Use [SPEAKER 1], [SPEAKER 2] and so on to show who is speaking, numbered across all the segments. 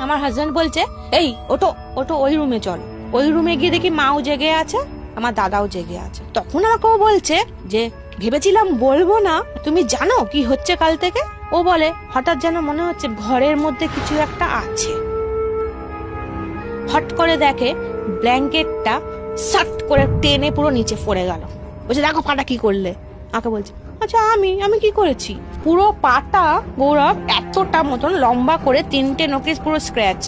[SPEAKER 1] আমার হাজবেন্ড বলছে এই ওটো ওটো ওই রুমে চল। ওই রুমে গিয়ে দেখি মাও জেগে আছে, আমার দাদাও জেগে আছে। তখন আমাকে ও বলছে যে ভেবেছিলাম বলবো না, তুমি জানো কি হচ্ছে কাল থেকে? ও বলে হঠাৎ যেন মনে হচ্ছে ঘরের মধ্যে কিছু একটা আছে। হট করে দেখে ব্ল্যাঙ্কেটটা সাট করে টেনে পুরো নিচে পড়ে গেল। বলছে দেখো পাটা কি করলে? আমাকে বলছে আচ্ছা আমি কি করেছি? পুরো পাটা গৌরব এতটা মতন লম্বা করে 3টে নোকেস পুরো স্ক্র্যাচ।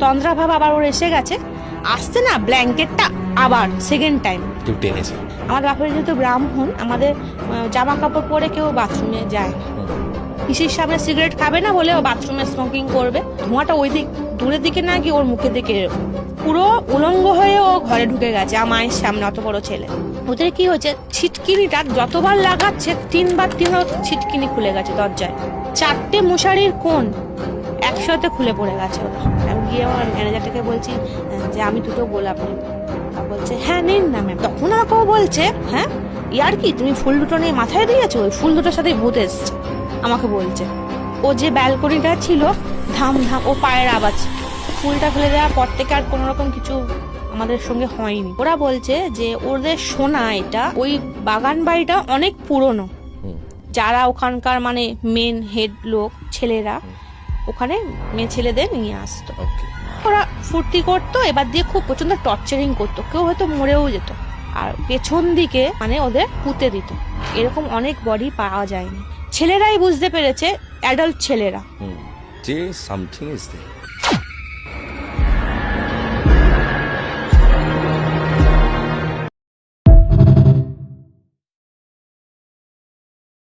[SPEAKER 1] তন্দ্রা ভাব আবার ওর এসে গেছে, আসছে না ব্ল্যাঙ্কেটটা আবার সেকেন্ড টাইম
[SPEAKER 2] কেউ টেনেছে।
[SPEAKER 1] আমার বাপের যেহেতু ব্রাহ্মণ, আমাদের জামা কাপড় পরে কেউ বাথরুমে যায় না। পিসির সামনে সিগারেট খাবে না বলে ও বাথরুমে স্মোকিং করবে, ধোঁয়াটা ওই দিক দূরের দিকে না গিয়ে ওর মুখের দিকে পুরো উলঙ্গ হয়ে ও ঘরে ঢুকে গেছে আমার মায়ের সামনে, অত বড় ছেলে। ওদের কি হচ্ছে, ছিটকিনিটা যতবার লাগাচ্ছে 3বার ছিটকিনি খুলে গেছে দরজায়। 4টে মশারির কোণ একসাথে খুলে পড়ে গেছে ওরা। আমি গিয়ে আমার ম্যানেজারটাকে বলছি যে আমি দুটো গোলাপ নেব। বলছে হ্যাঁ নিন না ম্যাম। তখন আমাকেও বলছে হ্যাঁ ইয়ার কি তুমি ফুল দুটো নিয়ে মাথায় দিয়েছো? ওই ফুল দুটোর সাথে ভূত এসছে আমাকে বলছে। ও যে ব্যালকনিটা ছিল ধাম ধাম ও পায়ের আওয়াজ, ফুলটা ফেলে দেওয়ার পর থেকে আর কোনো রকম কিছু আমাদের সঙ্গে হয়নি। ওরা বলছে যে ওদের শোনা এটা ওই বাগান বাড়িটা অনেক পুরনো, যারা ওখানকার মানে মেন হেড লোক ছেলেরা ওখানে মেয়ে ছেলেদের নিয়ে আসতো। ওরা ফুর্তি করতো, এবার দিয়ে খুব প্রচন্ড টর্চারিং করতো, কেউ হয়তো মরেও যেত। আর পেছন দিকে মানে ওদের পুঁতে দিত। এরকম অনেক বডি পাওয়া যায়নি। ছেলেরাই বুঝতে পেরেছে, অ্যাডাল্ট ছেলেরা
[SPEAKER 2] যে সামথিং ইজ দেয়ার।